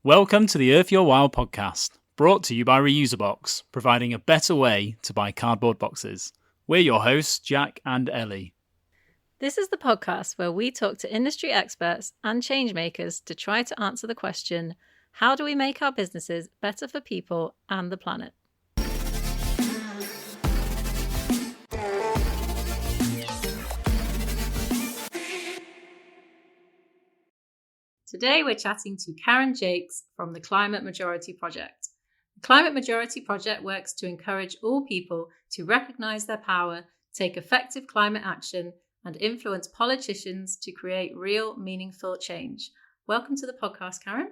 Welcome to the Earth Your Wild podcast, brought to you by Reusabox, providing a better way to buy cardboard boxes. We're your hosts, Jack and Ellie. This is the podcast where we talk to industry experts and changemakers to try to answer the question, how do we make our businesses better for people and the planet? Today we're chatting to Karen Jaques from the Climate Majority Project. The Climate Majority Project works to encourage all people to recognise their power, take effective climate action, and influence politicians to create real, meaningful change. Welcome to the podcast, Karen.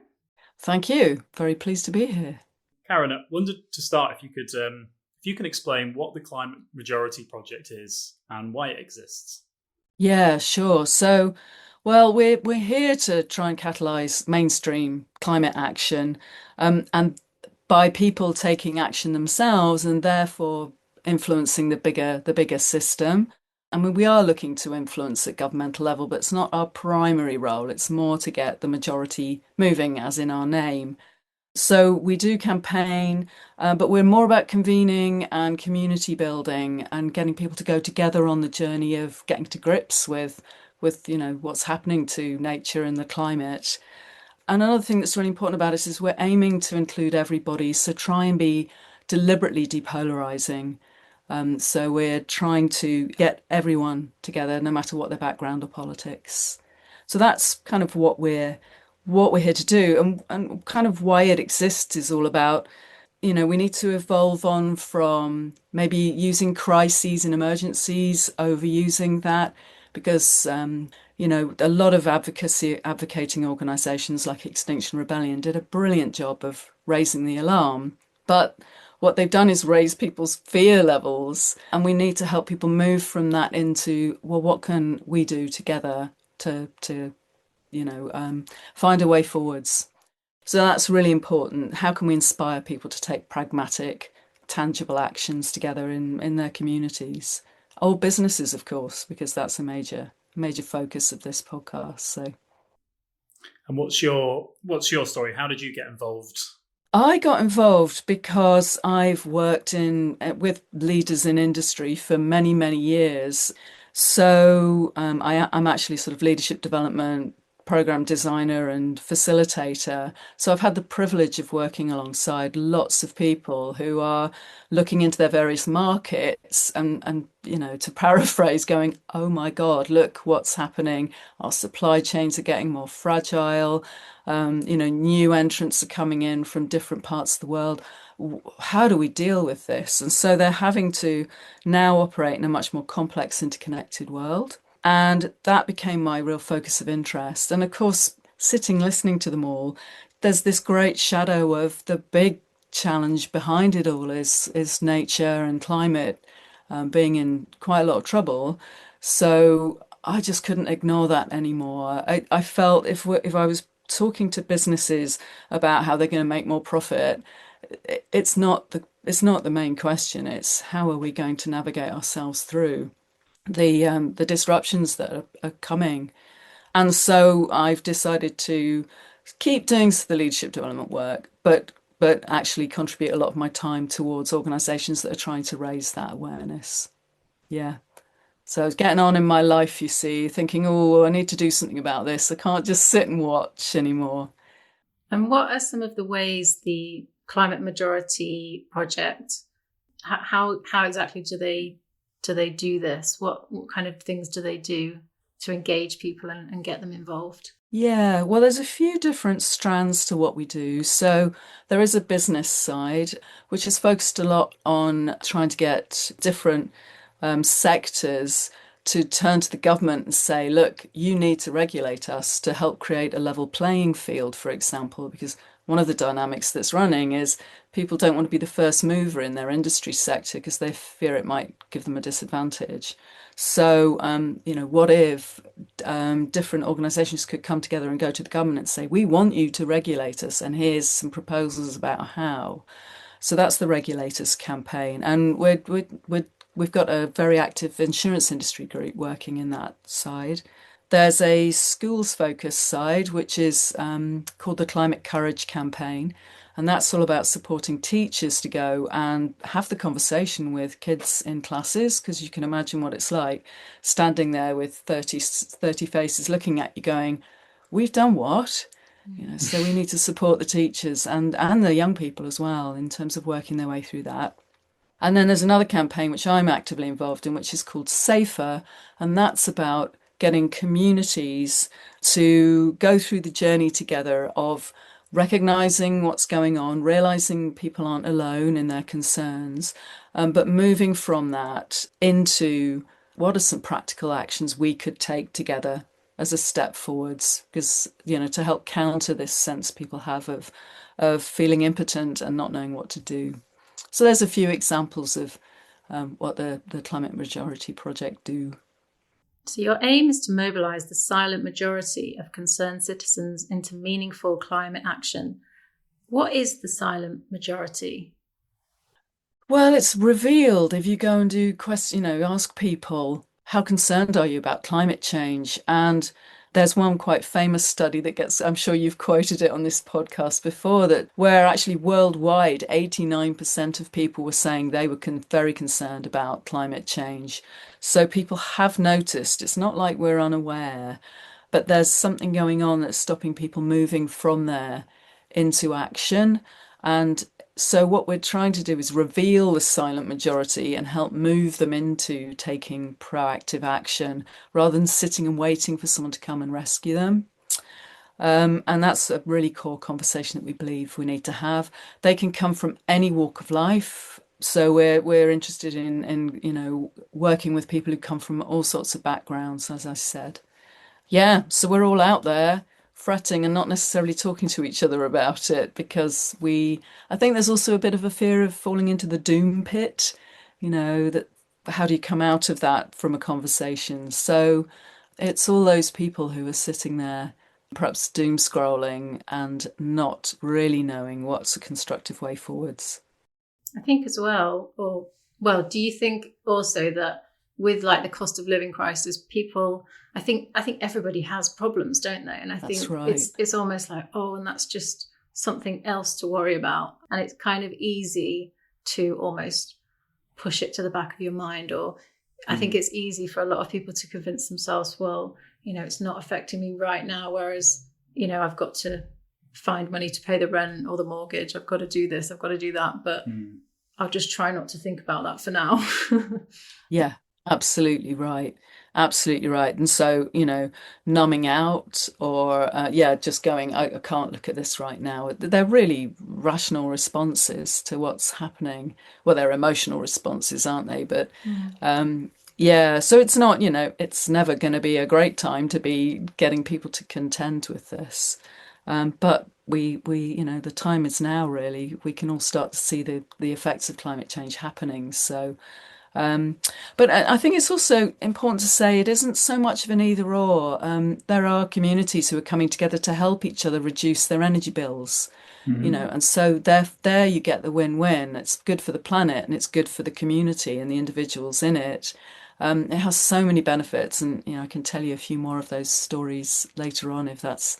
Thank you. Very pleased to be here. Karen, I wondered to start if you can explain what the Climate Majority Project is and why it exists. Yeah, sure. So, well, we're here to try and catalyse mainstream climate action, and by people taking action themselves and therefore influencing the bigger system. I mean, we are looking to influence at governmental level, but it's not our primary role. It's more to get the majority moving, as in our name. So we do campaign, but we're more about convening and community building and getting people to go together on the journey of getting to grips with what's happening to nature and the climate. And another thing that's really important about us is we're aiming to include everybody, so try and be deliberately depolarizing. So we're trying to get everyone together, no matter what their background or politics. So that's kind of what we're here to do, and kind of why it exists is all about, we need to evolve on from maybe using crises and emergencies, overusing that, because, a lot of advocating organisations like Extinction Rebellion did a brilliant job of raising the alarm. But what they've done is raise people's fear levels, and we need to help people move from that into, well, what can we do together to find a way forwards. So that's really important. How can we inspire people to take pragmatic, tangible actions together in their communities? Or businesses, of course, because that's a major focus of this podcast. So, and what's your story? How did you get involved? I got involved because I've worked with leaders in industry for many, many years. So I'm actually sort of leadership development program designer and facilitator. So I've had the privilege of working alongside lots of people who are looking into their various markets and to paraphrase, going, oh my God, look what's happening. Our supply chains are getting more fragile. New entrants are coming in from different parts of the world. How do we deal with this? And so they're having to now operate in a much more complex, interconnected world. And that became my real focus of interest. And of course, sitting listening to them all, there's this great shadow of the big challenge behind it all is nature and climate being in quite a lot of trouble. So I just couldn't ignore that anymore. I felt if I was talking to businesses about how they're going to make more profit, it's not the main question. It's how are we going to navigate ourselves through the disruptions that are coming. And so I've decided to keep doing the leadership development work, but actually contribute a lot of my time towards organisations that are trying to raise that awareness. Yeah. So I was getting on in my life, you see, thinking, oh, I need to do something about this. I can't just sit and watch anymore. And what are some of the ways the Climate Majority Project, how exactly do they do this? What kind of things do they do to engage people and get them involved? Yeah, well, there's a few different strands to what we do. So there is a business side, which is focused a lot on trying to get different sectors to turn to the government and say, look, you need to regulate us to help create a level playing field, for example, because one of the dynamics that's running is people don't want to be the first mover in their industry sector because they fear it might give them a disadvantage. So, what if different organisations could come together and go to the government and say, we want you to regulate us, and here's some proposals about how. So that's the regulators campaign. And we've got a very active insurance industry group working in that side. There's a schools focused side, which is called the Climate Courage campaign. And that's all about supporting teachers to go and have the conversation with kids in classes, because you can imagine what it's like standing there with 30 faces looking at you going, we've done what? So we need to support the teachers and the young people as well in terms of working their way through that. And then there's another campaign which I'm actively involved in, which is called Safer, and that's about getting communities to go through the journey together of recognizing what's going on, realizing people aren't alone in their concerns, but moving from that into what are some practical actions we could take together as a step forwards, because to help counter this sense people have of feeling impotent and not knowing what to do. So there's a few examples of what the Climate Majority Project do. So your aim is to mobilise the silent majority of concerned citizens into meaningful climate action. What is the silent majority? Well, it's revealed if you go and do ask people, how concerned are you about climate change? And there's one quite famous study that I'm sure you've quoted it on this podcast before, that where actually worldwide 89% of people were saying they were very concerned about climate change. So people have noticed. It's not like we're unaware, but there's something going on that's stopping people moving from there into action. And so what we're trying to do is reveal the silent majority and help move them into taking proactive action rather than sitting and waiting for someone to come and rescue them. And that's a really core conversation that we believe we need to have. They can come from any walk of life. So we're interested in working with people who come from all sorts of backgrounds, as I said. Yeah, so we're all out there fretting and not necessarily talking to each other about it, because I think there's also a bit of a fear of falling into the doom pit, that how do you come out of that from a conversation? So it's all those people who are sitting there, perhaps doom scrolling and not really knowing what's a constructive way forwards. I think as well, do you think also that with like the cost of living crisis, people, I think everybody has problems, don't they? And I think it's almost like, and that's just something else to worry about. And it's kind of easy to almost push it to the back of your mind. Or I think it's easy for a lot of people to convince themselves, well, it's not affecting me right now. Whereas, I've got to find money to pay the rent or the mortgage. I've got to do this, I've got to do that. But I'll just try not to think about that for now. Yeah. Absolutely right. Absolutely right. And so, numbing out or, just going, I can't look at this right now. They're really rational responses to what's happening. Well, they're emotional responses, aren't they? But so it's not, it's never going to be a great time to be getting people to contend with this. But we the time is now, really. We can all start to see the effects of climate change happening. So, but I think it's also important to say it isn't so much of an either or. There are communities who are coming together to help each other reduce their energy bills, and so there you get the win-win. It's good for the planet and it's good for the community and the individuals in it. It has so many benefits, and I can tell you a few more of those stories later on if that's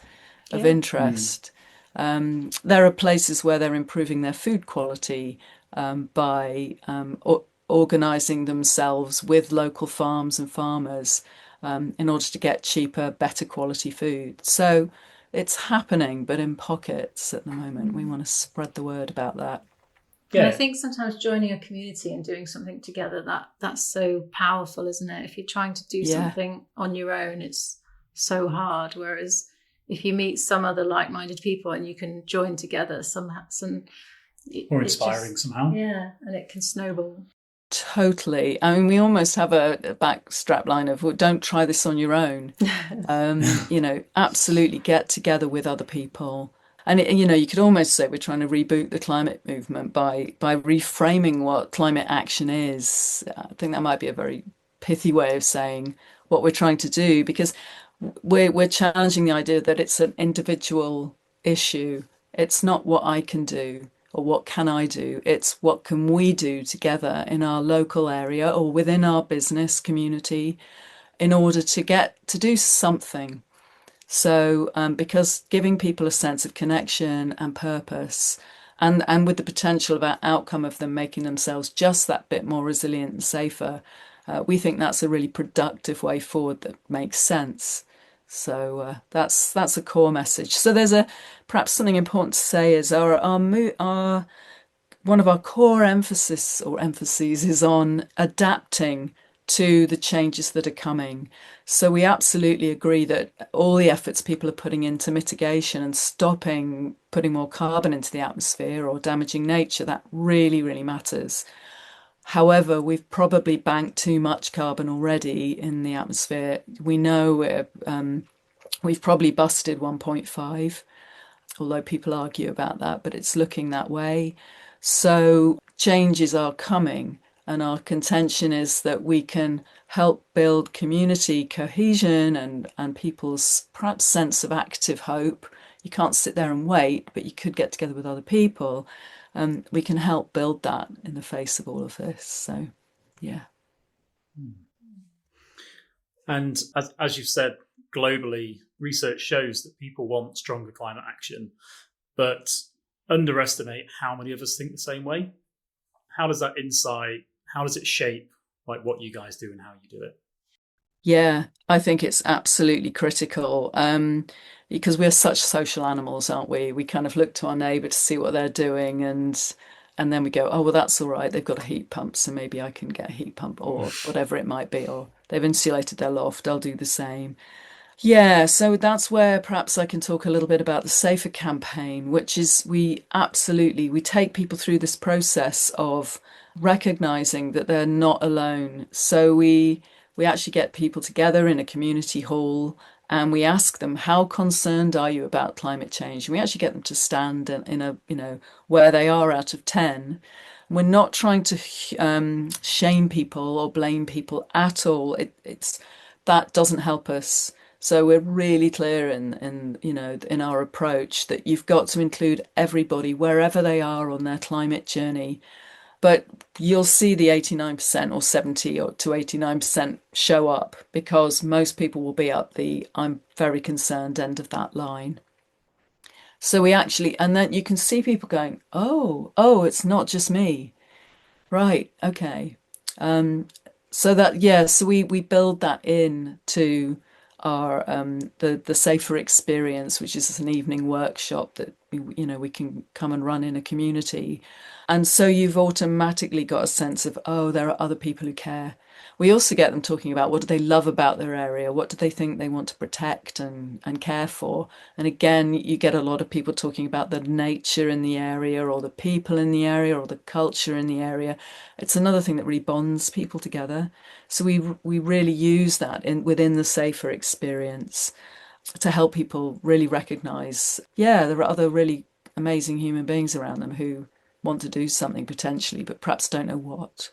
of interest. There are places where they're improving their food quality by organising themselves with local farms and farmers in order to get cheaper, better quality food. So it's happening, but in pockets at the moment. We want to spread the word about that. Yeah. And I think sometimes joining a community and doing something together, that's so powerful, isn't it? If you're trying to do something on your own, it's so hard. Whereas if you meet some other like-minded people and you can join together or inspiring somehow. Yeah, and it can snowball. Totally. I mean, we almost have a backstrap line of, well, don't try this on your own. Absolutely get together with other people. And, you could almost say we're trying to reboot the climate movement by reframing what climate action is. I think that might be a very pithy way of saying what we're trying to do, because we're challenging the idea that it's an individual issue. It's not what I can do or what can I do. It's what can we do together in our local area or within our business community in order to get to do something. So, because giving people a sense of connection and purpose, and with the potential of our outcome of them making themselves just that bit more resilient and safer, we think that's a really productive way forward that makes sense. So that's a core message. So there's perhaps something important to say is our one of our core emphases is on adapting to the changes that are coming. So we absolutely agree that all the efforts people are putting into mitigation and stopping putting more carbon into the atmosphere or damaging nature, that really, really matters. However, we've probably banked too much carbon already in the atmosphere. We know we've probably busted 1.5, although people argue about that, but it's looking that way. So changes are coming, and our contention is that we can help build community cohesion and people's perhaps sense of active hope. You can't sit there and wait, but you could get together with other people. We can help build that in the face of all of this. So, yeah. And as you've said, globally, research shows that people want stronger climate action, but underestimate how many of us think the same way. How does that insight, how does it shape like what you guys do and how you do it? Yeah, I think it's absolutely critical, because we're such social animals, aren't we? We kind of look to our neighbour to see what they're doing, and then we go, oh, well, that's all right. They've got a heat pump, so maybe I can get a heat pump or whatever it might be, or they've insulated their loft, I'll do the same. Yeah, so that's where perhaps I can talk a little bit about the Safer campaign, which is we take people through this process of recognizing that they're not alone. So we actually get people together in a community hall and we ask them, how concerned are you about climate change? And we actually get them to stand in a, where they are out of 10. We're not trying to shame people or blame people at all. It's that doesn't help us. So we're really clear in our approach that you've got to include everybody wherever they are on their climate journey. But you'll see the 89% or 70 or to 89% show up because most people will be up the I'm very concerned end of that line. So and then you can see people going, oh, it's not just me. Right, okay. So we build that in to our the safer experience, which is an evening workshop that we can come and run in a community, and so you've automatically got a sense of, oh, there are other people who care. We also get them talking about what do they love about their area, what do they think they want to protect and care for. And again, you get a lot of people talking about the nature in the area or the people in the area or the culture in the area. It's another thing that really bonds people together. So we really use that within the safer experience to help people really recognise, there are other really amazing human beings around them who want to do something potentially, but perhaps don't know what.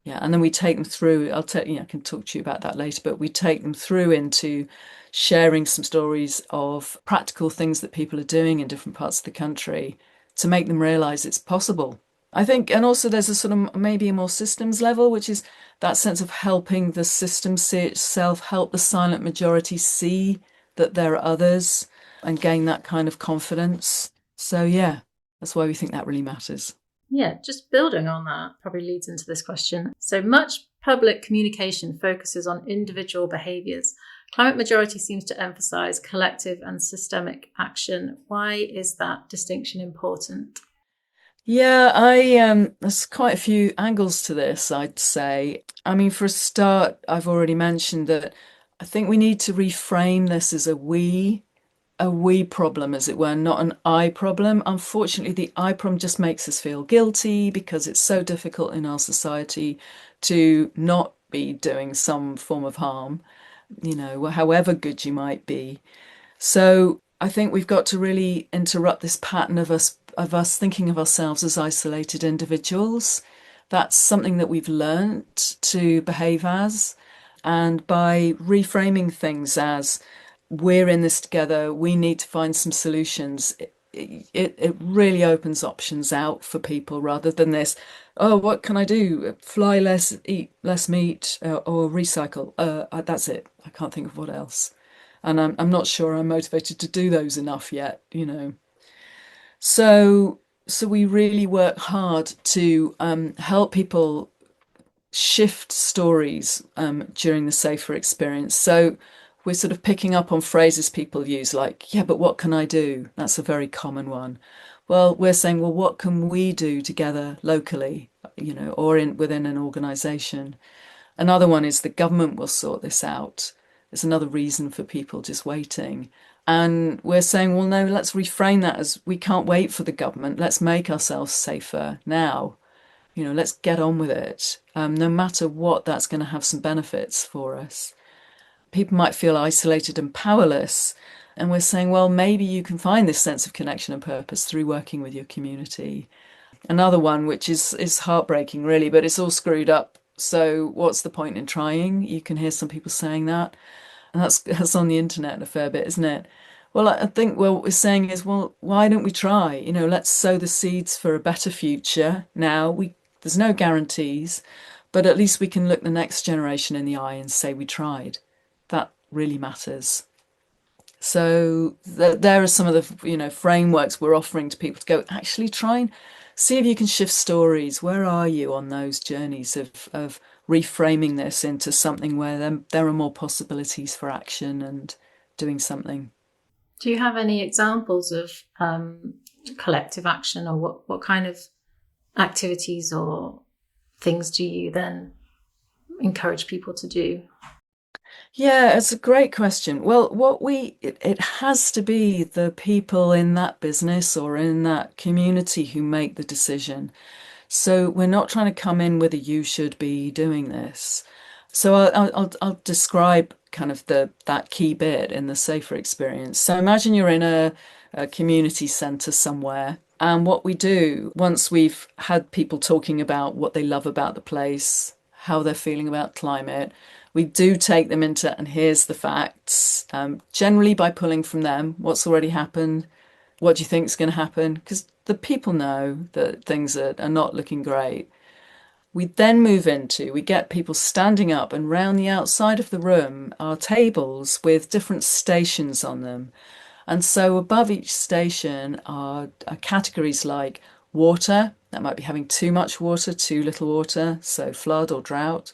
Yeah, and then we take them through. I can talk to you about that later, but we take them through into sharing some stories of practical things that people are doing in different parts of the country to make them realise it's possible. I think, and also there's a sort of maybe a more systems level, which is that sense of helping the system see itself, help the silent majority see that there are others and gain that kind of confidence. So yeah, that's why we think that really matters. Yeah, just building on that probably leads into this question. So much public communication focuses on individual behaviours. Climate majority seems to emphasise collective and systemic action. Why is that distinction important? Yeah, there's quite a few angles to this, I'd say. I mean, for a start, I've already mentioned that I think we need to reframe this as a we problem, as it were, not an I problem. Unfortunately, the I problem just makes us feel guilty because it's so difficult in our society to not be doing some form of harm, however good you might be. So I think we've got to really interrupt this pattern of us thinking of ourselves as isolated individuals. That's something that we've learnt to behave as. And by reframing things as we're in this together, we need to find some solutions. it really opens options out for people rather than this, oh, what can I do? Fly less, eat less meat, or recycle. That's it. I can't think of what else. And I'm not sure I'm motivated to do those enough yet, you know. So so we really work hard to help people shift stories during the safer experience. So we're sort of picking up on phrases people use like, yeah, but what can I do? That's a very common one. Well, we're saying, well, what can we do together locally, you know, or within an organization? Another one is the government will sort this out. There's another reason for people just waiting. And we're saying, well, no, let's reframe that as we can't wait for the government. Let's make ourselves safer now. You know, let's get on with it. No matter what, that's going to have some benefits for us. People might feel isolated and powerless. And we're saying, well, maybe you can find this sense of connection and purpose through working with your community. Another one, which is heartbreaking, really, but it's all screwed up. So what's the point in trying? You can hear some people saying that. And that's on the internet a fair bit, isn't it? Well, I think what we're saying is, well, why don't we try? You know, let's sow the seeds for a better future now. There's no guarantees, but at least we can look the next generation in the eye and say we tried. That really matters. So there are some of the, you know, frameworks we're offering to people to go, actually try and see if you can shift stories. Where are you on those journeys of reframing this into something where there are more possibilities for action and doing something? Do you have any examples of collective action, or what kind of activities or things do you then encourage people to do? Yeah, it's a great question. Well, it has to be the people in that business or in that community who make the decision. So we're not trying to come in with a you should be doing this. So I'll describe kind of that key bit in the safer experience. So imagine you're in a community centre somewhere. And what we do once we've had people talking about what they love about the place, how they're feeling about climate, we do take them into, and here's the facts, generally by pulling from them what's already happened, what do you think is going to happen? Because the people know that things are not looking great. We then we get people standing up, and round the outside of the room are tables with different stations on them. And so above each station are categories like water, that might be having too much water, too little water, so flood or drought.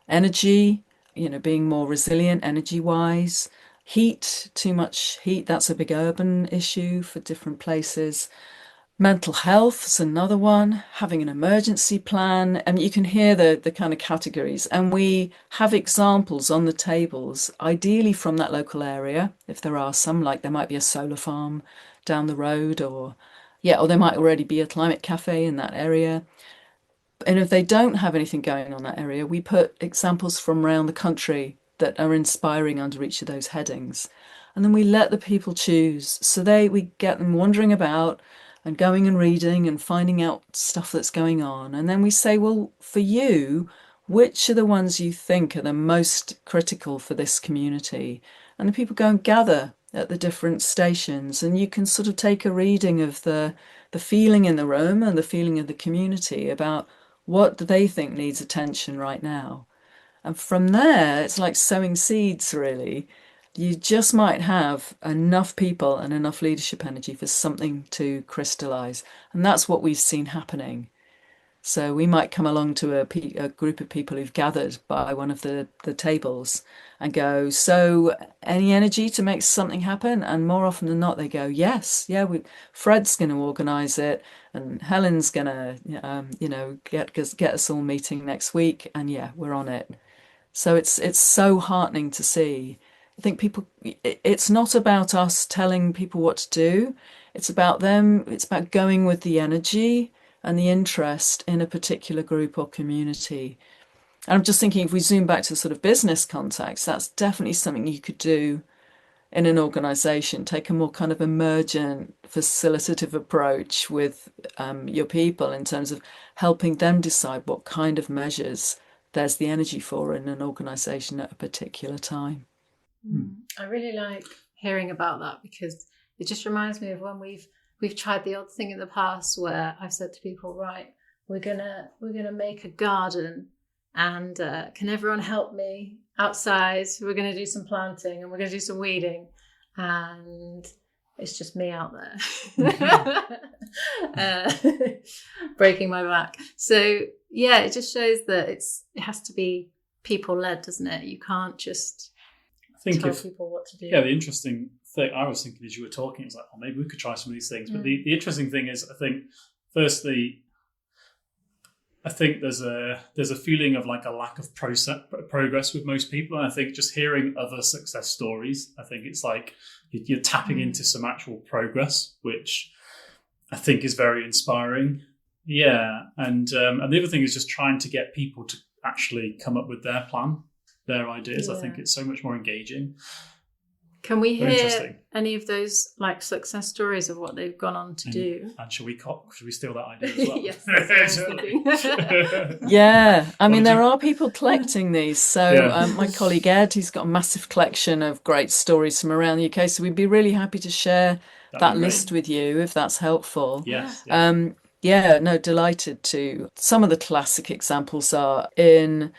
Energy, you know, being more resilient energy wise. Heat, too much heat, that's a big urban issue for different places. Mental health is another one, having an emergency plan. And you can hear the kind of categories. And we have examples on the tables, ideally from that local area, if there are some, like there might be a solar farm down the road, or there might already be a climate cafe in that area. And if they don't have anything going on that area, we put examples from around the country that are inspiring under each of those headings. And then we let the people choose. So we get them wandering about and going and reading and finding out stuff that's going on. And then we say, well, for you, which are the ones you think are the most critical for this community? And the people go and gather at the different stations, and you can sort of take a reading of the feeling in the room and the feeling of the community about what do they think needs attention right now. And from there, it's like sowing seeds, really. You just might have enough people and enough leadership energy for something to crystallize. And that's what we've seen happening. So we might come along to a group of people who've gathered by one of the tables and go, so any energy to make something happen? And more often than not, they go, yes, yeah, Fred's going to organise it, and Helen's going to, get us all meeting next week. And yeah, we're on it. So it's so heartening to see. I think it's not about us telling people what to do. It's about them. It's about going with the energy and the interest in a particular group or community. And I'm just thinking, if we zoom back to sort of business context, that's definitely something you could do in an organization. Take a more kind of emergent, facilitative approach with your people in terms of helping them decide what kind of measures there's the energy for in an organization at a particular time. I really like hearing about that, because it just reminds me of when we've we've tried the odd thing in the past where I've said to people, right, we're gonna make a garden, and can everyone help me outside? We're gonna do some planting and we're gonna do some weeding, and it's just me out there breaking my back. So yeah, it just shows that it has to be people led, doesn't it? You can't just tell people what to do. Yeah, the interesting thing I was thinking as you were talking is like, oh, maybe we could try some of these things. But the interesting thing is, I think, firstly, I think there's a feeling of like a lack of progress with most people. And I think just hearing other success stories, I think it's like you're tapping into some actual progress, which I think is very inspiring. Yeah. And the other thing is just trying to get people to actually come up with their plan, their ideas. Yeah. I think it's so much more engaging. Can we hear any of those like success stories of what they've gone on to do? And should we steal that idea as well? Yes, that's what I was thinking. Yeah, I mean, there are people collecting these. So my colleague Ed, he's got a massive collection of great stories from around the UK. So we'd be really happy to share that list with you if that's helpful. Yes. Yeah, no, delighted to. Some of the classic examples are in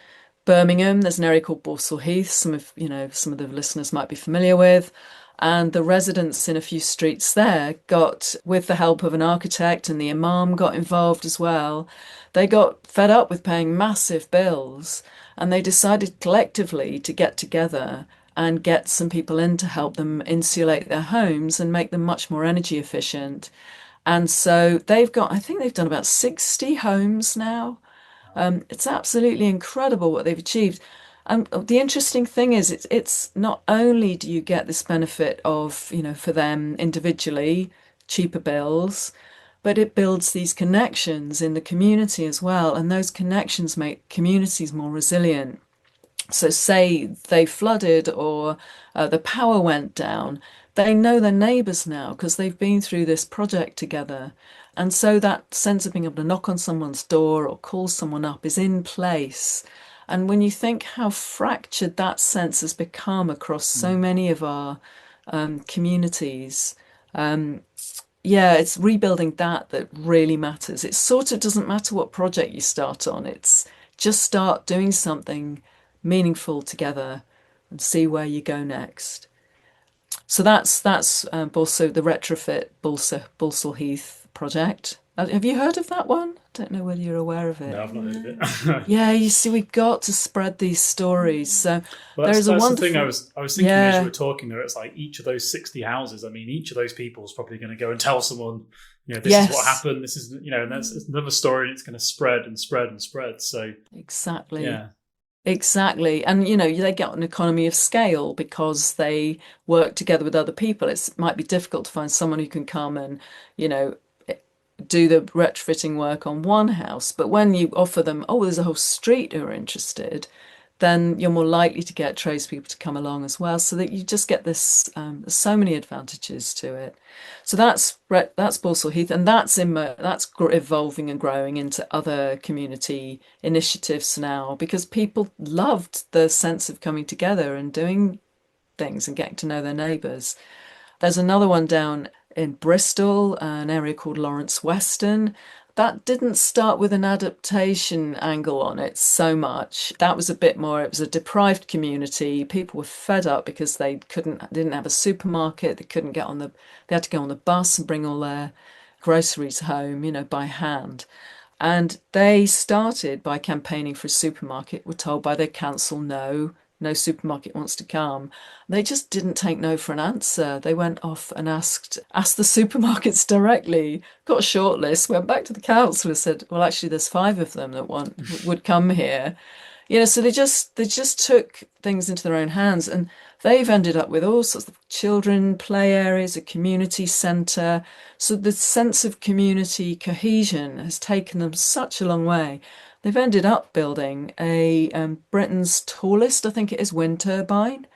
Birmingham. There's an area called Borsall Heath. Some of the listeners might be familiar with, and the residents in a few streets there got, with the help of an architect, and the imam got involved as well. They got fed up with paying massive bills, and they decided collectively to get together and get some people in to help them insulate their homes and make them much more energy efficient. And so I think they've done about 60 homes now. It's absolutely incredible what they've achieved. And the interesting thing is, it's not only do you get this benefit of, for them individually, cheaper bills, but it builds these connections in the community as well. And those connections make communities more resilient. So say they flooded or the power went down, they know their neighbours now because they've been through this project together. And so that sense of being able to knock on someone's door or call someone up is in place. And when you think how fractured that sense has become across so many of our communities, it's rebuilding that really matters. It sort of doesn't matter what project you start on. It's just start doing something meaningful together and see where you go next. So that's also the retrofit Borsall Heath project. Have you heard of that one? I don't know whether you're aware of it. No, I've not heard of it. Yeah, you see, we've got to spread these stories. So there's a wonderful... the thing I was thinking as you were talking there. It's like each of those 60 houses. I mean, each of those people is probably going to go and tell someone, this is what happened. This is, and that's another story. And it's going to spread and spread and spread. So exactly. Yeah. Exactly. And, they get an economy of scale because they work together with other people. It might be difficult to find someone who can come and, do the retrofitting work on one house. But when you offer them, there's a whole street who are interested, then you're more likely to get tradespeople to come along as well. So that you just get this, so many advantages to it. So that's Borsall Heath, and that's evolving and growing into other community initiatives now because people loved the sense of coming together and doing things and getting to know their neighbours. There's another one down in Bristol, an area called Lawrence Weston. That didn't start with an adaptation angle on it so much. That was a bit more, it was a deprived community. People were fed up because they didn't have a supermarket. They had to go on the bus and bring all their groceries home, by hand. And they started by campaigning for a supermarket, were told by their council, no supermarket wants to come. They just didn't take no for an answer. They went off and asked the supermarkets directly, got a short list, went back to the council and said, well, actually, there's 5 of them that would come here. So they just took things into their own hands, and they've ended up with all sorts of children play areas, a community centre. So the sense of community cohesion has taken them such a long way. They've ended up building a Britain's tallest, I think it is, wind turbine.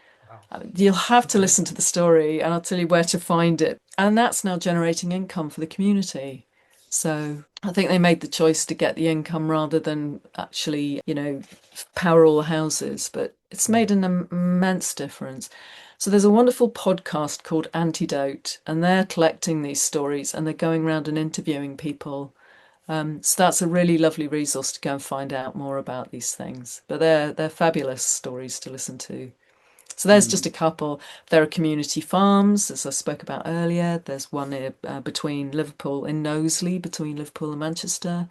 Wow. You'll have to listen to the story and I'll tell you where to find it. And that's now generating income for the community. So I think they made the choice to get the income rather than actually, power all the houses. But It's made an immense difference. So there's a wonderful podcast called Antidote, and they're collecting these stories and they're going around and interviewing people. So that's a really lovely resource to go and find out more about these things. But they're fabulous stories to listen to. So there's just a couple. There are community farms, as I spoke about earlier. There's one near, between Liverpool in Knowsley, between Liverpool and Manchester.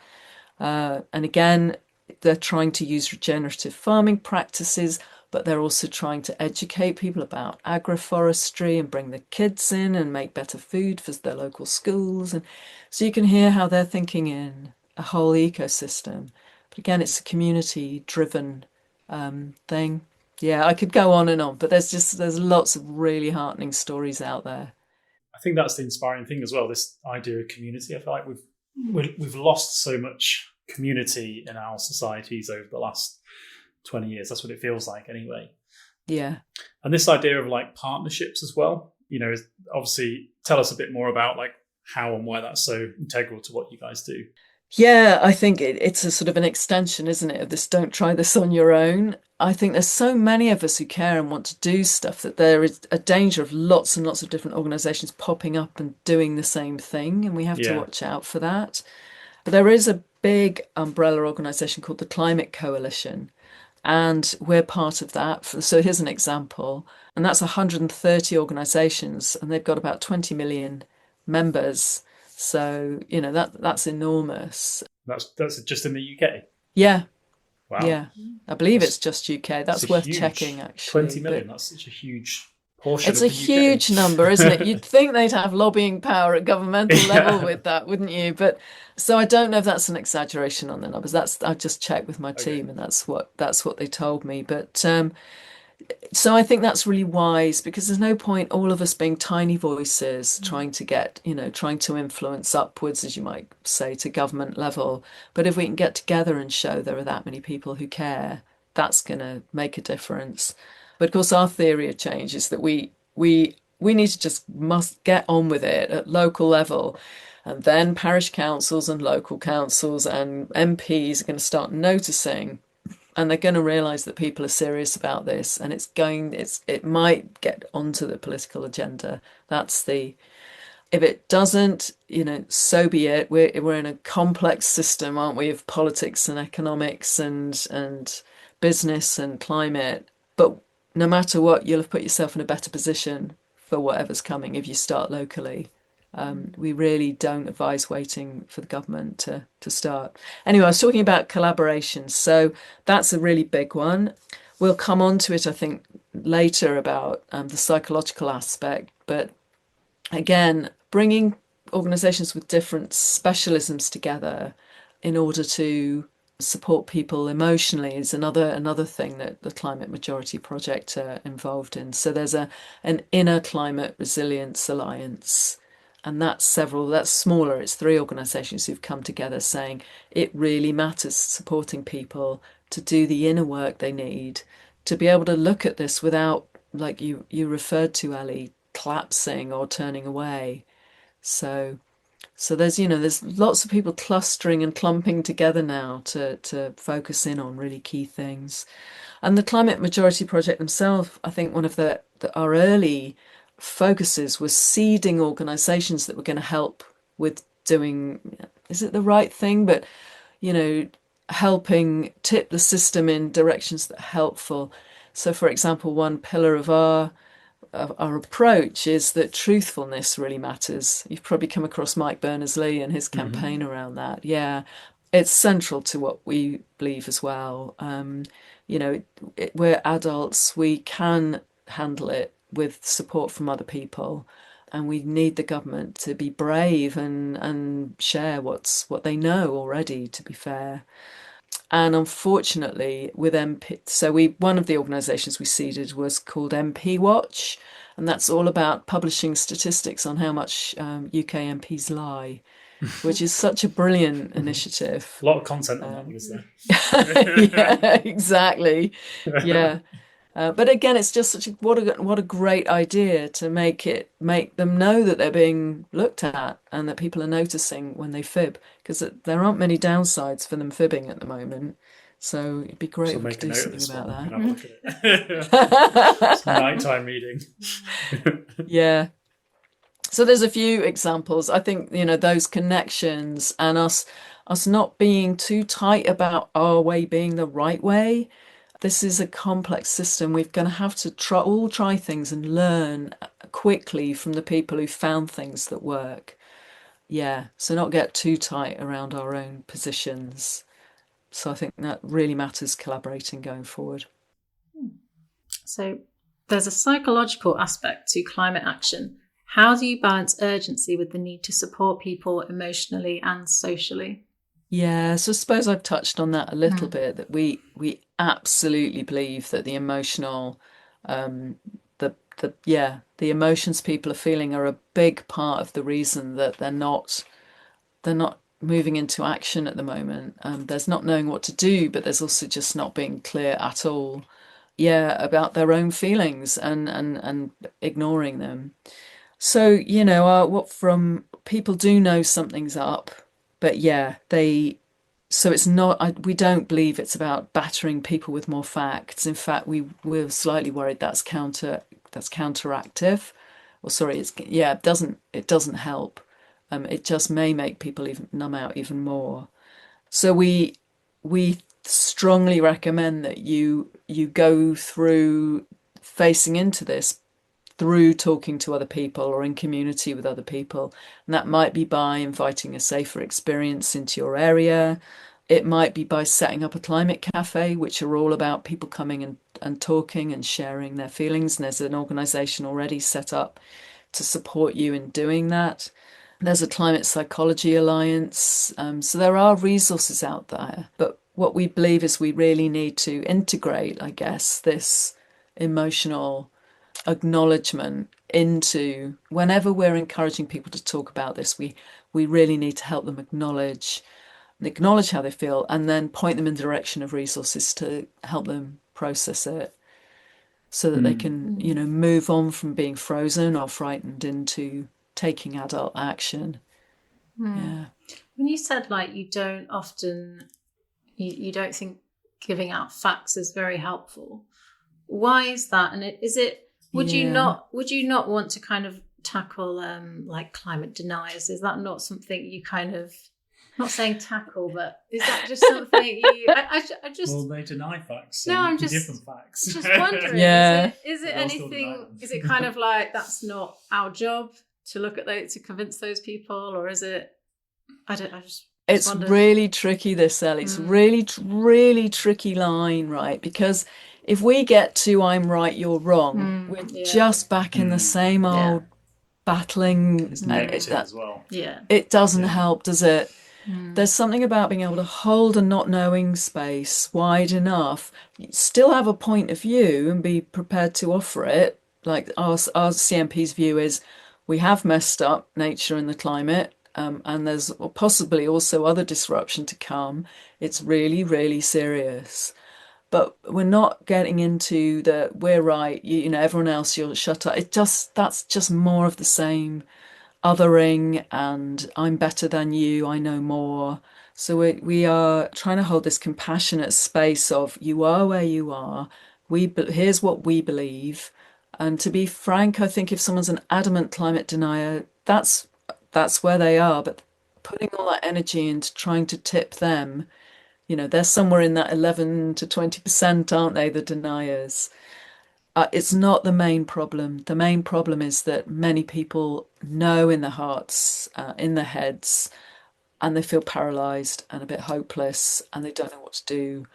And again, they're trying to use regenerative farming practices, but they're also trying to educate people about agroforestry and bring the kids in and make better food for their local schools. And so you can hear how they're thinking in a whole ecosystem. But again, it's a community driven thing. Yeah, I could go on and on, but there's lots of really heartening stories out there. I think that's the inspiring thing as well. This idea of community. I feel like we've lost so much community in our societies over the last 20 years. That's what it feels like, anyway. Yeah, and this idea of like partnerships as well. Obviously, tell us a bit more about like how and why that's so integral to what you guys do. Yeah, I think it's a sort of an extension, isn't it, of this don't try this on your own. I think there's so many of us who care and want to do stuff that there is a danger of lots and lots of different organisations popping up and doing the same thing, and we have to watch out for that. But there is a big umbrella organisation called the Climate Coalition, and we're part of that. So here's an example, and that's 130 organisations, and they've got about 20 million members. So, that's enormous. That's just in the UK? Yeah. Wow. Yeah. I believe it's just UK. That's worth checking, actually. 20 million, that's such a huge portion It's a huge number, isn't it? You'd think they'd have lobbying power at governmental level with that, wouldn't you? But so I don't know if that's an exaggeration on the numbers. I just checked with my team, and that's what they told me. But so I think that's really wise, because there's no point all of us being tiny voices trying to influence upwards, as you might say, to government level. But if we can get together and show there are that many people who care, that's going to make a difference. But of course, our theory of change is that we need to must get on with it at local level. And then parish councils and local councils and MPs are going to start noticing, and they're going to realise that people are serious about this, and it might get onto the political agenda. If it doesn't, so be it. We're in a complex system, aren't we, of politics and economics and business and climate. But no matter what, you'll have put yourself in a better position for whatever's coming if you start locally. We really don't advise waiting for the government to start. Anyway, I was talking about collaboration. So that's a really big one. We'll come on to it, I think, later about the psychological aspect. But again, bringing organisations with different specialisms together in order to support people emotionally is another thing that the Climate Majority Project are involved in. So there's an inner climate resilience alliance. And that's smaller. It's 3 organisations who've come together saying it really matters supporting people to do the inner work they need to be able to look at this without, like you referred to, Ellie, collapsing or turning away. So there's lots of people clustering and clumping together now to focus in on really key things. And the Climate Majority Project themselves, I think one of our early focuses was seeding organisations that were going to help with doing, is it the right thing, but helping tip the system in directions that are helpful. So, for example, one pillar of our approach is that truthfulness really matters. You've probably come across Mike Berners-Lee and his campaign around that. Yeah, it's central to what we believe as well. We're adults, we can handle it with support from other people, and we need the government to be brave and share what they know already, to be fair. And unfortunately, with MP, one of the organisations we seeded was called MP Watch, and that's all about publishing statistics on how much UK MPs lie, which is such a brilliant initiative. A lot of content on that, is there? Yeah, exactly. Yeah. But again, it's just what a great idea to make them know that they're being looked at and that people are noticing when they fib, because there aren't many downsides for them fibbing at the moment. So it'd be great So if we make could a do note of something this one. about We can have a look at it. It's a nighttime meeting. Yeah. So there's a few examples. I think, those connections and us not being too tight about our way being the right way. This is a complex system. We're going to have to try things and learn quickly from the people who found things that work. Yeah. So not get too tight around our own positions. So I think that really matters collaborating going forward. So there's a psychological aspect to climate action. How do you balance urgency with the need to support people emotionally and socially? Yeah, so I suppose I've touched on that a little bit, that we absolutely believe that the emotional, the emotions people are feeling are a big part of the reason that they're not moving into action at the moment. There's not knowing what to do, but there's also just not being clear at all, about their own feelings and ignoring them. So, what from people do know something's up, but so it's not, we don't believe it's about battering people with more facts. In fact, we're slightly worried that's counteractive. Or sorry, it doesn't help. It just may make people even numb out even more. So we strongly recommend that you go through facing into this through talking to other people or in community with other people. And that might be by inviting a safer experience into your area. It might be by setting up a climate cafe, which are all about people coming and talking and sharing their feelings. And there's an organisation already set up to support you in doing that. There's a Climate Psychology Alliance. So there are resources out there. But what we believe is we really need to integrate, I guess, this emotional acknowledgement into whenever we're encouraging people to talk about this, we really need to help them acknowledge how they feel and then point them in the direction of resources to help them process it so that they can, move on from being frozen or frightened into taking adult action. Yeah. When you said you don't often, you don't think giving out facts is very helpful, why is that? And would you not want to kind of tackle climate deniers? Is that not something you kind of, not saying tackle, but is that just something you? I just. Well, they deny facts. So no, I'm give just them facts. Just wondering. Yeah. Is it anything? Is it kind of that's not our job to look at those, to convince those people, or is it? I just. It's really tricky, this, Ellie. It's really, really tricky line, right? Because if we get to I'm right, you're wrong, we're just back in the same old battling. It's negative as well. Yeah. It doesn't help, does it? There's something about being able to hold a not knowing space wide enough, still have a point of view and be prepared to offer it. Like our CMP's view is we have messed up nature and the climate. And there's possibly also other disruption to come. It's really, really serious. But we're not getting into the we're right, everyone else, you'll shut up. That's just more of the same othering and I'm better than you, I know more. So we are trying to hold this compassionate space of you are where you are. Here's what we believe. And to be frank, I think if someone's an adamant climate denier, that's where they are, but putting all that energy into trying to tip them, they're somewhere in that 11 to 20%, aren't they, the deniers? It's not the main problem. The main problem is that many people know in their hearts, in their heads, and they feel paralysed and a bit hopeless and they don't know what to do.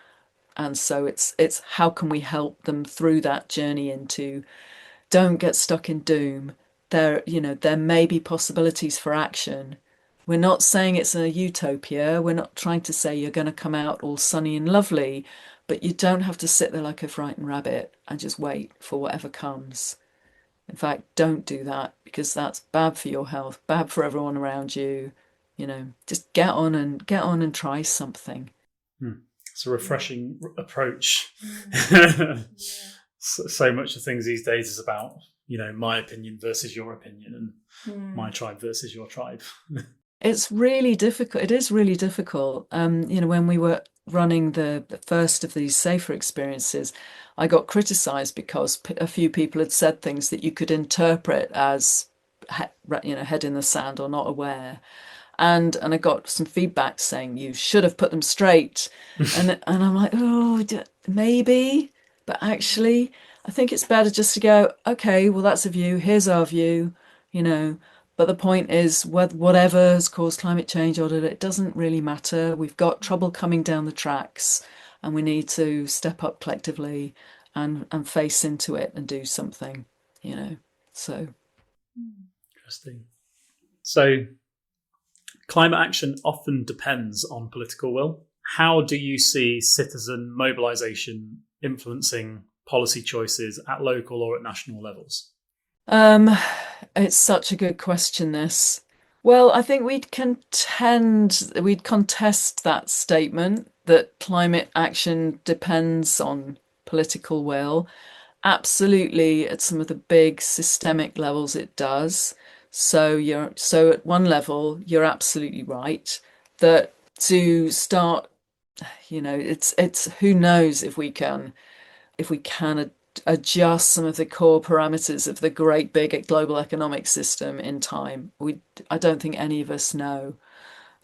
And so it's how can we help them through that journey into don't get stuck in doom. There may be possibilities for action. We're not saying it's a utopia. We're not trying to say you're going to come out all sunny and lovely, but you don't have to sit there like a frightened rabbit and just wait for whatever comes. In fact, don't do that because that's bad for your health, bad for everyone around you. Just get on and try something. It's a refreshing approach. So much of things these days is about my opinion versus your opinion and my tribe versus your tribe. It's really difficult. It is really difficult. When we were running the first of these safer experiences, I got criticised because a few people had said things that you could interpret as, head in the sand or not aware. And I got some feedback saying you should have put them straight, and I'm like, oh, maybe, but actually, I think it's better just to go, okay, well that's a view. Here's our view, you know. But the point is, whatever has caused climate change, or it doesn't really matter. We've got trouble coming down the tracks, and we need to step up collectively and face into it and do something, you know. So Interesting. So climate action often depends on political will. How do you see citizen mobilisation influencing policy choices at local or at national levels? It's such a good question, this. Well, I think we'd contest that statement that climate action depends on political will. Absolutely, at some of the big systemic levels, it does. So at one level, you're absolutely right that to start, it's who knows if we can adjust some of the core parameters of the great big global economic system in time. I don't think any of us know,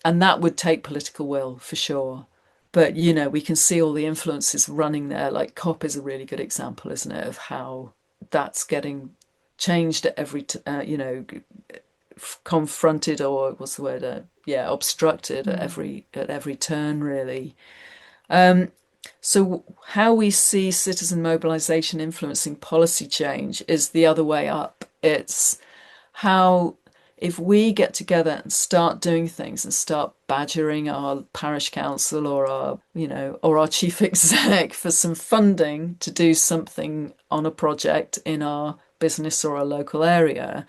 and that would take political will for sure. But we can see all the influences running there. Like COP is a really good example, isn't it, of how that's getting changed at every confronted, or what's the word, obstructed at every turn, really. So how we see citizen mobilization influencing policy change is the other way up. It's how, if we get together and start doing things and start badgering our parish council or our chief exec for some funding to do something on a project in our business or a local area,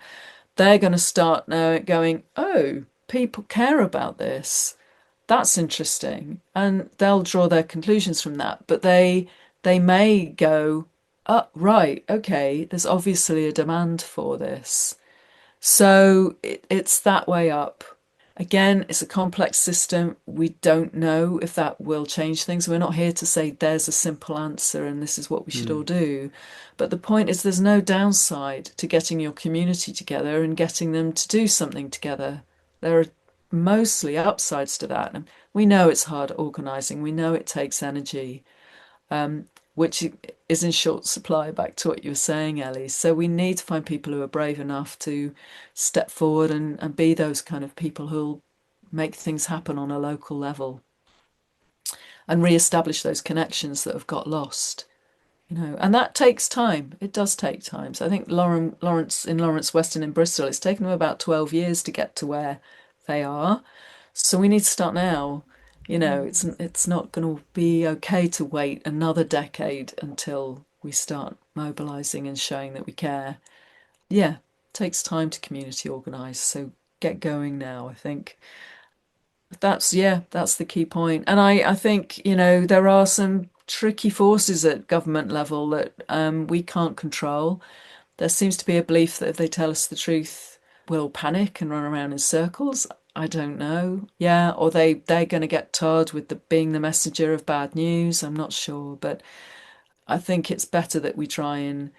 they're going to start now going, oh, people care about this. That's interesting. And they'll draw their conclusions from that. But they may go, oh, right, okay, there's obviously a demand for this. So it's that way up. Again, it's a complex system. We don't know if that will change things. We're not here to say there's a simple answer and this is what we should all do. But the point is, there's no downside to getting your community together and getting them to do something together. There are mostly upsides to that. And we know it's hard organising. We know it takes energy, which is in short supply, back to what you were saying, Ellie. So we need to find people who are brave enough to step forward and be those kind of people who'll make things happen on a local level and re-establish those connections that have got lost. And that takes time. It does take time. So I think Lawrence Weston in Bristol, it's taken them about 12 years to get to where they are. So we need to start now. It's not going to be okay to wait another decade until we start mobilizing and showing that we care. Yeah, it takes time to community organize. So get going now, I think. That's the key point. And I think, there are some tricky forces at government level that we can't control. There seems to be a belief that if they tell us the truth, we'll panic and run around in circles. I don't know. Yeah, or they're going to get tarred with being the messenger of bad news. I'm not sure, but I think it's better that we try and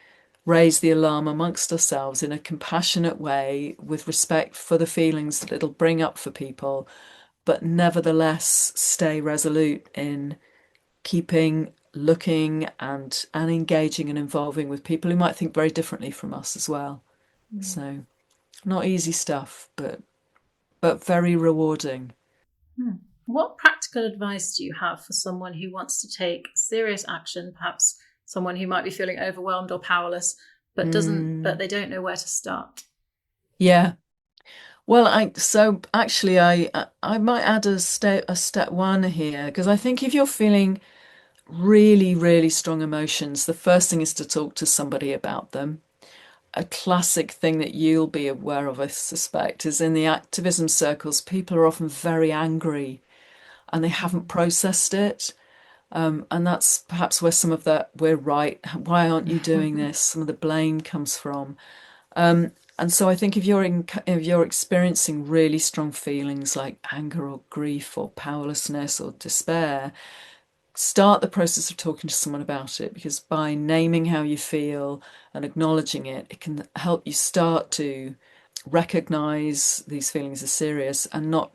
raise the alarm amongst ourselves in a compassionate way, with respect for the feelings that it'll bring up for people, but nevertheless stay resolute in keeping looking and engaging and involving with people who might think very differently from us as well. So not easy stuff, but very rewarding. What practical advice do you have for someone who wants to take serious action, perhaps someone who might be feeling overwhelmed or powerless, but they don't know where to start? Yeah. Well, I might add a step one here, because I think if you're feeling really, really strong emotions, the first thing is to talk to somebody about them. A classic thing that you'll be aware of, I suspect, is in the activism circles, people are often very angry and they haven't processed it. And that's perhaps where some of that, we're right, why aren't you doing this? Some of the blame comes from. And And so I think if you're experiencing really strong feelings like anger or grief or powerlessness or despair, start the process of talking to someone about it, because by naming how you feel and acknowledging it, it can help you start to recognize these feelings as serious and not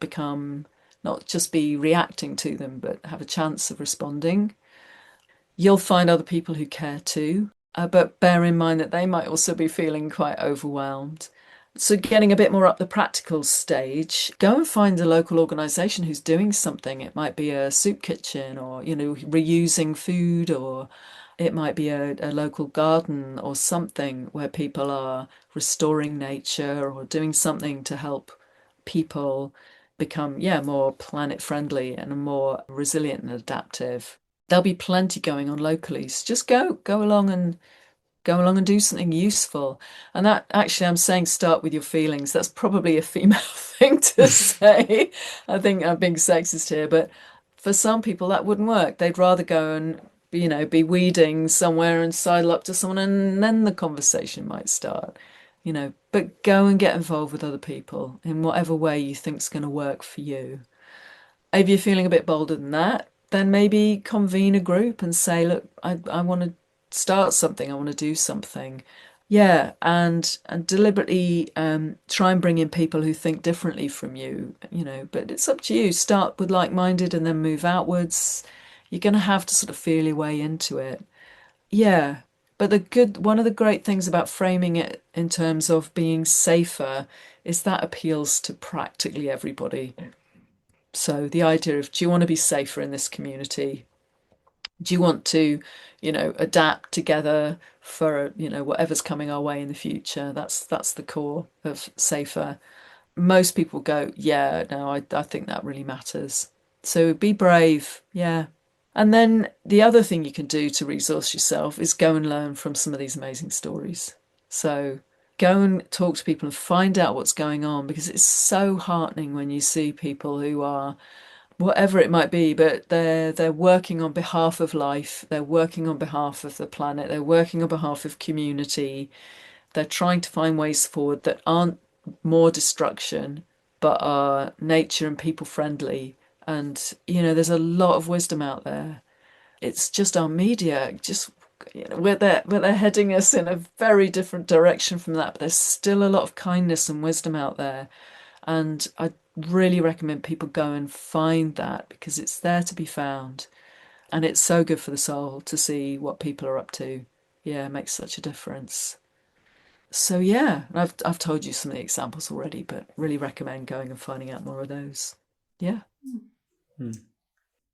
just be reacting to them, but have a chance of responding. You'll find other people who care too, but bear in mind that they might also be feeling quite overwhelmed. So, getting a bit more up the practical stage, go and find a local organisation who's doing something. It might be a soup kitchen, or, reusing food, or it might be a local garden or something where people are restoring nature or doing something to help people become, more planet friendly and more resilient and adaptive. There'll be plenty going on locally. So just go along and do something useful. And that, actually, I'm saying start with your feelings. That's probably a female thing to say. I think I'm being sexist here, but for some people that wouldn't work. They'd rather go and be weeding somewhere and sidle up to someone, and then the conversation might start. But go and get involved with other people in whatever way you think's going to work for you. If you're feeling a bit bolder than that, then maybe convene a group and say, look, I want to start something, I want to do something. Yeah, and deliberately try and bring in people who think differently from you, but it's up to you. Start with like-minded and then move outwards. You're going to have to sort of feel your way into it. Yeah, but one of the great things about framing it in terms of being safer is that appeals to practically everybody. So the idea of, do you want to be safer in this community? Do you want to, adapt together for, whatever's coming our way in the future? That's the core of safer. Most people go, yeah, no, I think that really matters. So be brave, yeah. And then the other thing you can do to resource yourself is go and learn from some of these amazing stories. So go and talk to people and find out what's going on, because it's so heartening when you see people who are, whatever it might be, but they're working on behalf of life, they're working on behalf of the planet, they're working on behalf of community, they're trying to find ways forward that aren't more destruction, but are nature and people friendly. And, there's a lot of wisdom out there. It's just our media, just, where they're heading us in a very different direction from that, but there's still a lot of kindness and wisdom out there. And I really recommend people go and find that, because it's there to be found. And it's so good for the soul to see what people are up to. Yeah, it makes such a difference. So yeah, I've told you some of the examples already, but really recommend going and finding out more of those. Yeah.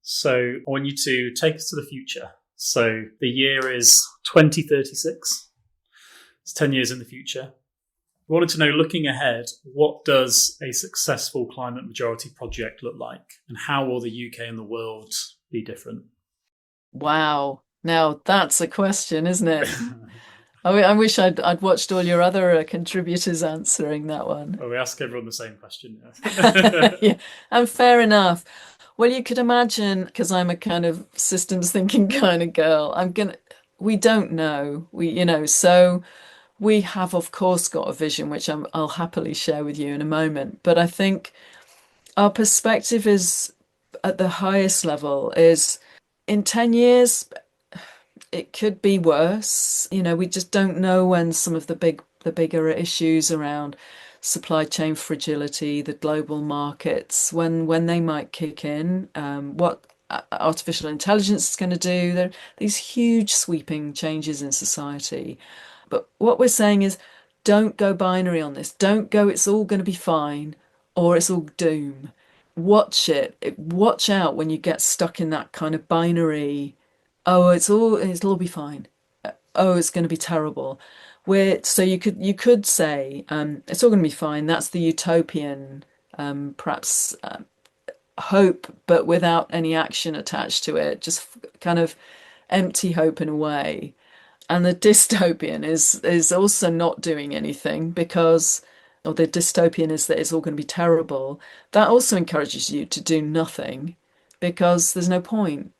So I want you to take us to the future. So the year is 2036. It's 10 years in the future. We wanted to know, looking ahead, what does a successful climate majority project look like, and how will the UK and the world be different? Wow. Now that's a question, isn't it? I wish I'd watched all your other contributors answering that one. Well, we ask everyone the same question. Yeah, and fair enough. Well, you could imagine, because I'm a kind of systems thinking kind of girl, we don't know. So we have, of course, got a vision, which I'll happily share with you in a moment. But I think our perspective is, at the highest level, is in 10 years, it could be worse. We just don't know when some of the bigger issues around supply chain fragility, the global markets, when they might kick in, what artificial intelligence is going to do. There are these huge sweeping changes in society. But what we're saying is, don't go binary on this. Don't go, it's all going to be fine, or it's all doom. Watch it. Watch out when you get stuck in that kind of binary. Oh, it'll be fine. Oh, it's going to be terrible. So you could say, it's all going to be fine. That's the utopian, perhaps hope, but without any action attached to it. Just kind of empty hope in a way. And the dystopian is also not doing anything, or the dystopian is that it's all going to be terrible. That also encourages you to do nothing, because there's no point.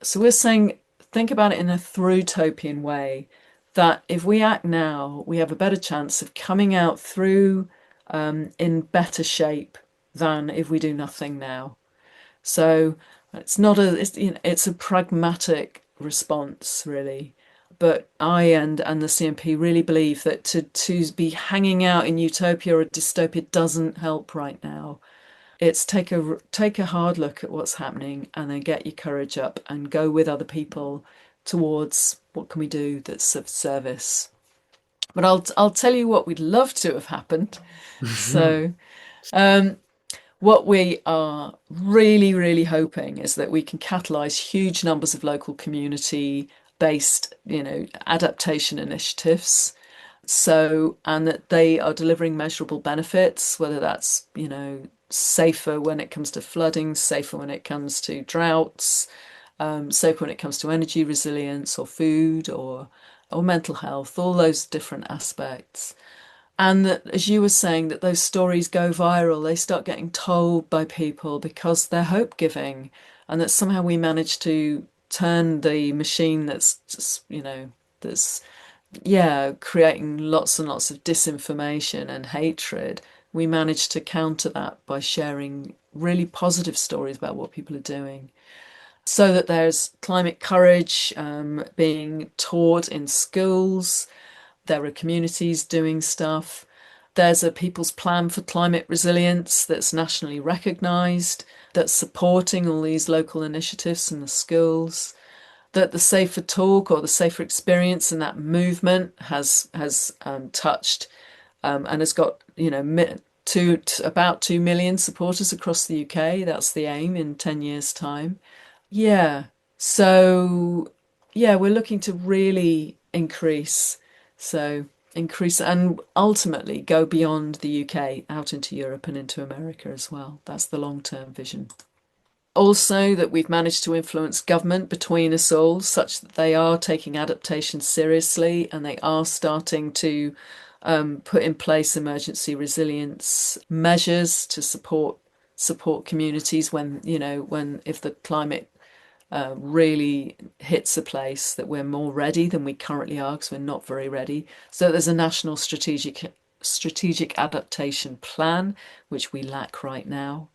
So we're saying, think about it in a through-topian way. that if we act now, we have a better chance of coming out through in better shape than if we do nothing now. So it's a pragmatic response, really. But I and the CMP really believe that to be hanging out in utopia or dystopia doesn't help right now. It's take a hard look at what's happening and then get your courage up and go with other people towards what can we do that's of service. But I'll tell you what we'd love to have happened. So what we are really, really hoping is that we can catalyse huge numbers of local community-based, adaptation initiatives. So, and that they are delivering measurable benefits, whether that's, safer when it comes to flooding, safer when it comes to droughts, safer when it comes to energy resilience or food or mental health, all those different aspects. And that, as you were saying, that those stories go viral, they start getting told by people because they're hope giving, and that somehow we manage to turn the machine that's just, that's, creating lots and lots of disinformation and hatred. We manage to counter that by sharing really positive stories about what people are doing. So that there's climate courage being taught in schools. There are communities doing stuff. There's a People's Plan for Climate Resilience that's nationally recognised, that's supporting all these local initiatives in the schools. That the Safer Talk or the Safer Experience and that movement has touched and has got about 2 million supporters across the UK. That's the aim in 10 years' time. Yeah. So we're looking to really increase and ultimately go beyond the UK out into Europe and into America as well. That's the long-term vision. Also, that we've managed to influence government between us all such that they are taking adaptation seriously and they are starting to put in place emergency resilience measures to support communities when if the climate really hits a place, that we're more ready than we currently are because we're not very ready. So there's a national strategic adaptation plan, which we lack right now.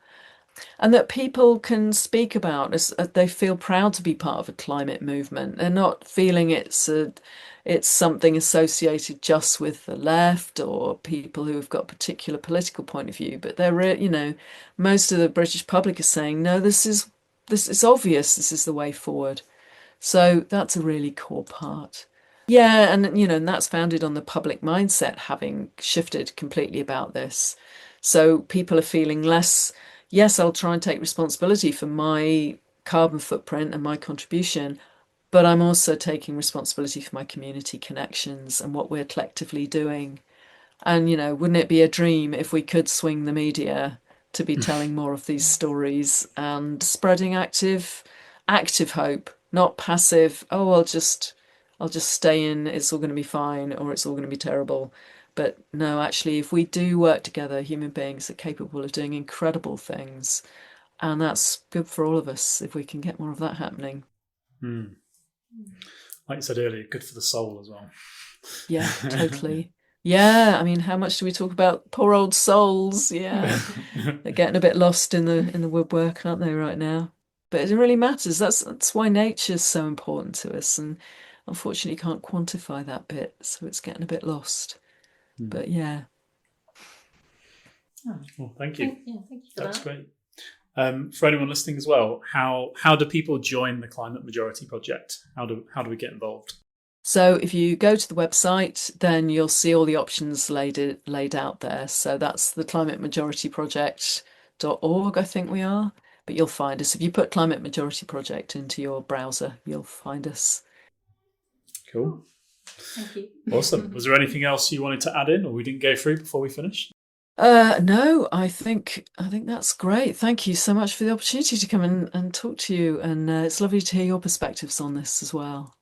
And that people can speak about as they feel proud to be part of a climate movement. They're not feeling it's something associated just with the left or people who have got a particular political point of view, but they're most of the British public is saying, no, this is obvious, this is the way forward. So that's a really core part. Yeah, and that's founded on the public mindset having shifted completely about this. So people are feeling less, yes, I'll try and take responsibility for my carbon footprint and my contribution, but I'm also taking responsibility for my community connections and what we're collectively doing. And, wouldn't it be a dream if we could swing the media to be telling more of these stories and spreading active hope, not passive, oh, I'll just stay in, it's all going to be fine, or it's all going to be terrible. But no, actually, if we do work together, human beings are capable of doing incredible things. And that's good for all of us if we can get more of that happening. Like you said earlier, good for the soul as well. Yeah, totally. Yeah, I mean, how much do we talk about poor old souls? Yeah, they're getting a bit lost in the woodwork, aren't they, right now? But it really matters. That's why nature's so important to us, and unfortunately, can't quantify that bit, so it's getting a bit lost. But yeah. Well, thank you. Thank you for That's that. great. For anyone listening as well, how do people join the Climate Majority Project? How do we get involved? So if you go to the website, then you'll see all the options laid out there. So that's the climatemajorityproject.org, I think we are. But you'll find us. If you put Climate Majority Project into your browser, you'll find us. Cool. Thank you. Awesome. Was there anything else you wanted to add in or we didn't go through before we finish? No, I think that's great. Thank you so much for the opportunity to come and talk to you. And it's lovely to hear your perspectives on this as well.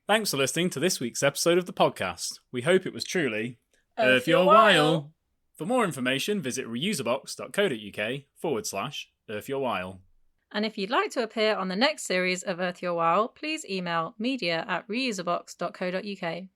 Thanks for listening to this week's episode of the podcast. We hope it was truly Earth your while. For more information, visit reuserbox.co.uk/earthyourwhile. And if you'd like to appear on the next series of Earth Your Wow, please email media@reusebox.co.uk.